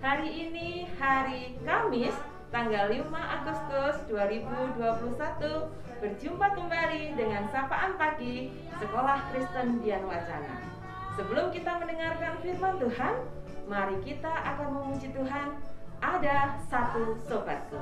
Hari ini hari Kamis tanggal 5 Agustus 2021. Berjumpa kembali dengan Sapaan Pagi Sekolah Kristen Dian Wacana. Sebelum kita mendengarkan firman Tuhan, mari kita akan memuji Tuhan. Ada satu sobatku.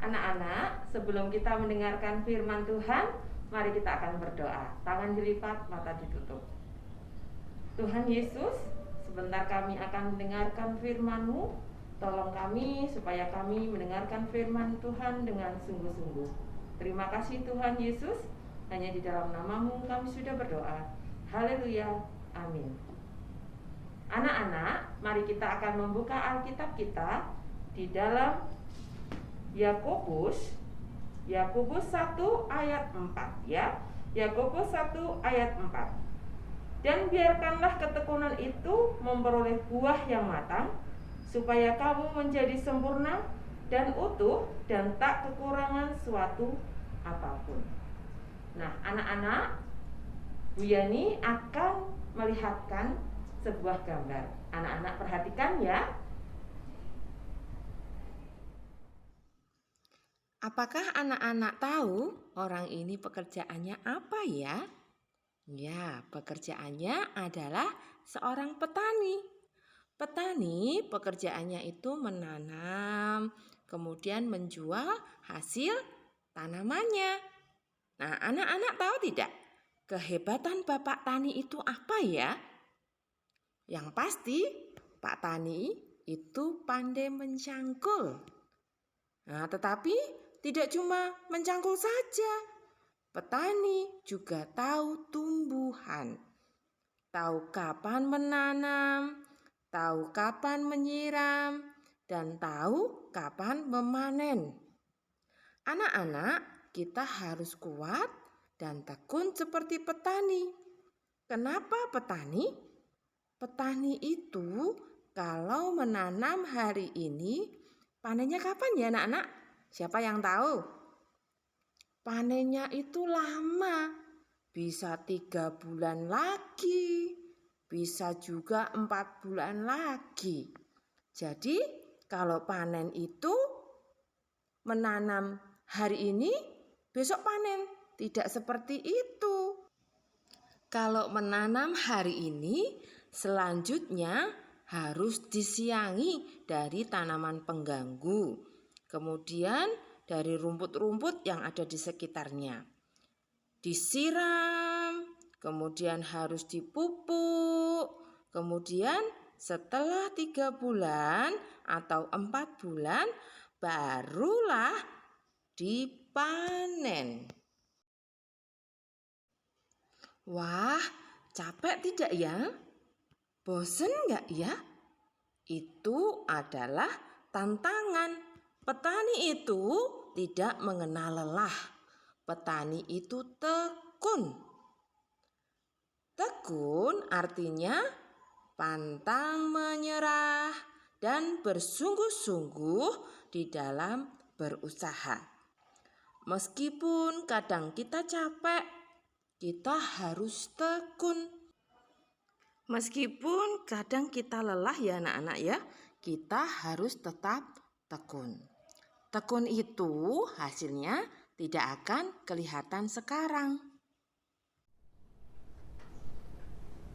Anak-anak, sebelum kita mendengarkan firman Tuhan, mari kita akan berdoa. Tangan dilipat, mata ditutup. Tuhan Yesus, sebentar kami akan mendengarkan firman-Mu. Tolong kami supaya kami mendengarkan firman Tuhan dengan sungguh-sungguh. Terima kasih Tuhan Yesus. Hanya di dalam nama-Mu kami sudah berdoa. Haleluya. Amin. Anak-anak, mari kita akan membuka Alkitab kita di dalam Yakobus 1 ayat 4 ya. Yakobus 1 ayat 4. Dan biarkanlah ketekunan itu memperoleh buah yang matang, supaya kamu menjadi sempurna dan utuh dan tak kekurangan suatu apapun. Nah, anak-anak, Bu Yani akan melihatkan sebuah gambar. Anak-anak perhatikan ya. Apakah anak-anak tahu orang ini pekerjaannya apa ya? Ya, pekerjaannya adalah seorang petani. Petani pekerjaannya itu menanam, kemudian menjual hasil tanamannya. Nah, anak-anak tahu tidak? Kehebatan Bapak Tani itu apa ya? Yang pasti, Pak Tani itu pandai mencangkul. Nah, tetapi tidak cuma mencangkul saja. Petani juga tahu tumbuhan. Tahu kapan menanam, tahu kapan menyiram, dan tahu kapan memanen. Anak-anak, kita harus kuat dan tekun seperti petani. Kenapa petani? Petani itu kalau menanam hari ini, panennya kapan ya anak-anak? Siapa yang tahu? Panennya itu lama, bisa 3 bulan lagi, bisa juga 4 bulan lagi. Jadi kalau panen itu menanam hari ini, besok panen. Tidak seperti itu. Kalau menanam hari ini, selanjutnya harus disiangi dari tanaman pengganggu. Kemudian dari rumput-rumput yang ada di sekitarnya. Disiram, kemudian harus dipupuk, kemudian Setelah 3 bulan atau 4 bulan, barulah dipanen. Wah, capek tidak ya? Bosen nggak ya? Itu adalah tantangan. Petani itu tidak mengenal lelah. Petani itu tekun. Tekun artinya pantang menyerah dan bersungguh-sungguh di dalam berusaha. Meskipun kadang kita capek, kita harus tekun. Meskipun kadang kita lelah ya anak-anak ya, kita harus tetap tekun. Tekun itu hasilnya tidak akan kelihatan sekarang.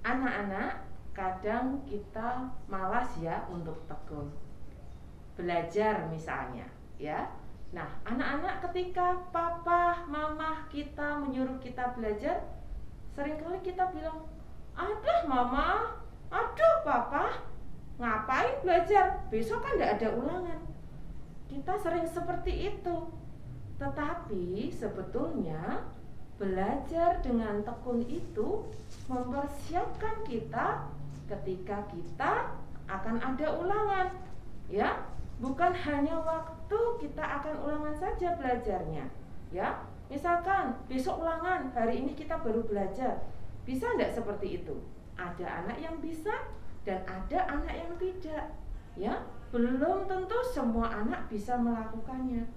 Anak-anak, kadang kita malas ya untuk tekun. Belajar misalnya, ya. Nah, anak-anak ketika papa, mama kita menyuruh kita belajar, seringkali kita bilang, "Aduh mama, aduh papa, ngapain belajar? Besok kan tidak ada ulangan." Kita sering seperti itu. Tetapi sebetulnya belajar dengan tekun itu mempersiapkan kita ketika kita akan ada ulangan, ya. Bukan hanya waktu kita akan ulangan saja belajarnya, ya. Misalkan besok ulangan, hari ini kita baru belajar. Bisa enggak seperti itu? Ada anak yang bisa dan ada anak yang tidak, ya. Belum tentu semua anak bisa melakukannya.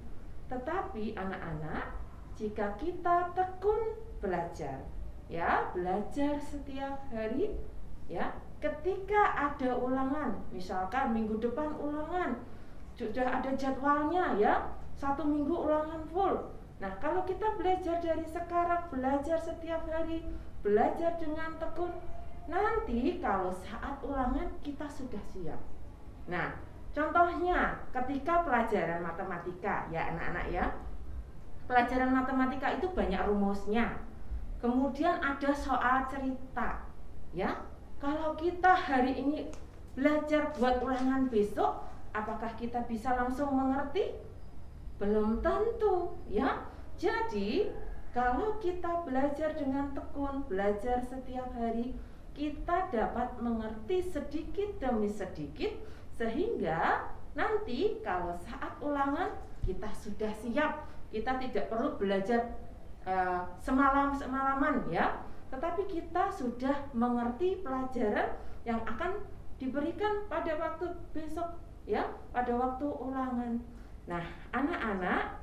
Tetapi anak-anak, jika kita tekun belajar, ya, belajar setiap hari, ya, ketika ada ulangan, misalkan minggu depan ulangan, sudah ada jadwalnya ya, 1 minggu ulangan full. Nah, kalau kita belajar dari sekarang, belajar setiap hari, belajar dengan tekun, nanti kalau saat ulangan kita sudah siap. Nah, contohnya ketika pelajaran matematika ya anak-anak ya. Pelajaran matematika itu banyak rumusnya. Kemudian ada soal cerita, ya. Kalau kita hari ini belajar buat ulangan besok, apakah kita bisa langsung mengerti? Belum tentu, ya. Jadi, kalau kita belajar dengan tekun, belajar setiap hari, kita dapat mengerti sedikit demi sedikit, sehingga nanti kalau saat ulangan kita sudah siap. Kita tidak perlu belajar semalaman ya, tetapi kita sudah mengerti pelajaran yang akan diberikan pada waktu besok ya, pada waktu ulangan. Nah, anak-anak,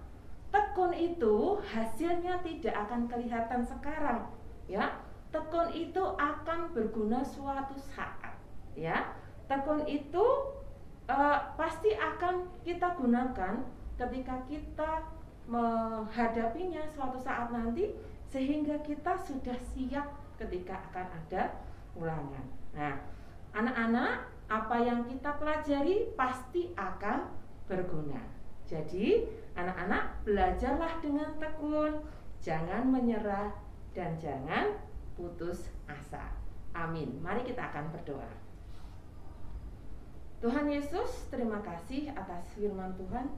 tekun itu hasilnya tidak akan kelihatan sekarang ya. Tekun itu akan berguna suatu saat ya. Tekun itu pasti akan kita gunakan ketika kita menghadapinya suatu saat nanti, sehingga kita sudah siap ketika akan ada ulangan. Nah, anak-anak, apa yang kita pelajari pasti akan berguna. Jadi, anak-anak, belajarlah dengan tekun, jangan menyerah dan jangan putus asa. Amin. Mari kita akan berdoa. Tuhan Yesus, terima kasih atas firman Tuhan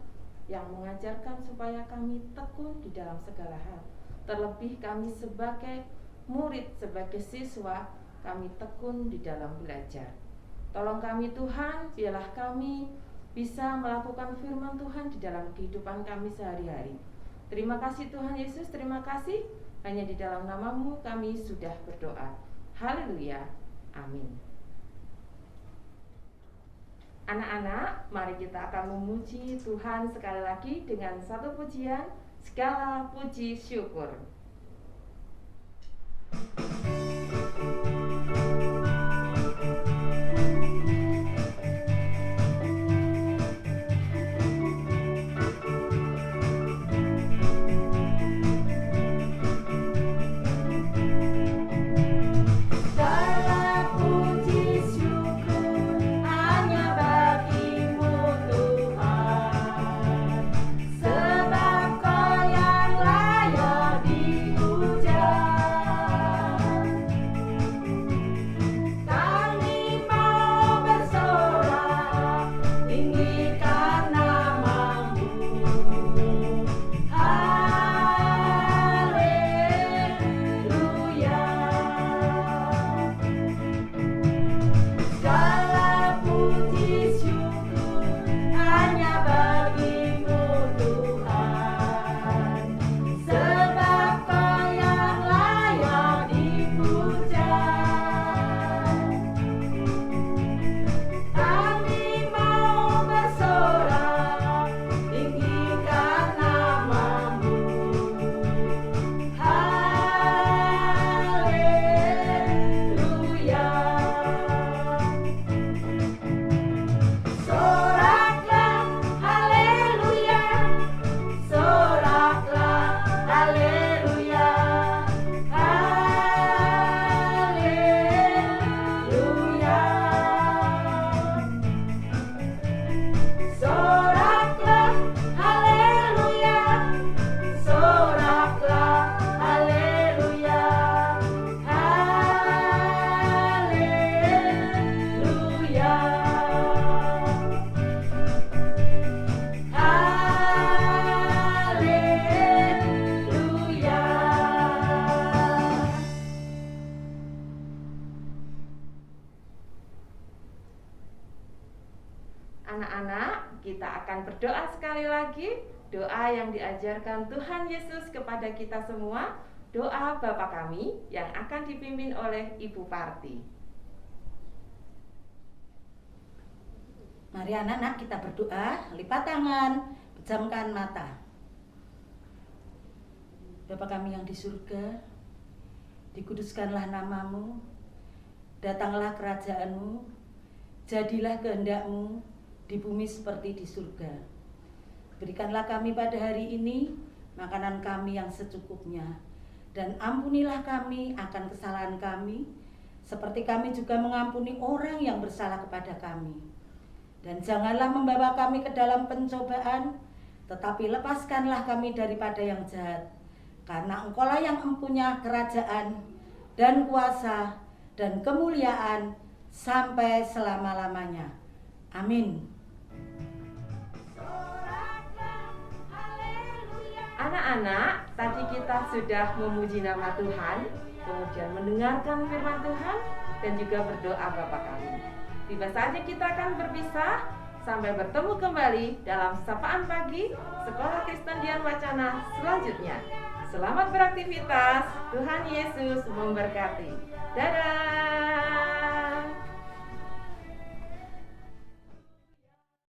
yang mengajarkan supaya kami tekun di dalam segala hal. Terlebih kami sebagai murid, sebagai siswa, kami tekun di dalam belajar. Tolong kami Tuhan, biarlah kami bisa melakukan firman Tuhan di dalam kehidupan kami sehari-hari. Terima kasih Tuhan Yesus, terima kasih. Hanya di dalam nama-Mu kami sudah berdoa. Haleluya. Amin. Anak-anak, mari kita akan memuji Tuhan sekali lagi dengan satu pujian, segala puji syukur. Sebab Kau yang layak di Anak-anak, kita akan berdoa sekali lagi, doa yang diajarkan Tuhan Yesus kepada kita semua, doa Bapa kami yang akan dipimpin oleh Ibu Parti. Mari anak-anak kita berdoa, lipat tangan, pejamkan mata. Bapa kami yang di surga, dikuduskanlah namamu, datanglah kerajaanmu, jadilah kehendak-mu di bumi seperti di surga. Berikanlah kami pada hari ini makanan kami yang secukupnya, dan ampunilah kami akan kesalahan kami, seperti kami juga mengampuni orang yang bersalah kepada kami. Dan janganlah membawa kami ke dalam pencobaan, tetapi lepaskanlah kami daripada yang jahat. Karena Engkaulah yang mempunyai kerajaan dan kuasa dan kemuliaan sampai selama-lamanya. Amin. Anak-anak, tadi kita sudah memuji nama Tuhan, kemudian mendengarkan firman Tuhan, dan juga berdoa Bapa kami. Tiba saja kita akan berpisah, sampai bertemu kembali dalam Sapaan Pagi Sekolah Kristen Dian Wacana selanjutnya. Selamat beraktivitas, Tuhan Yesus memberkati. Dadah!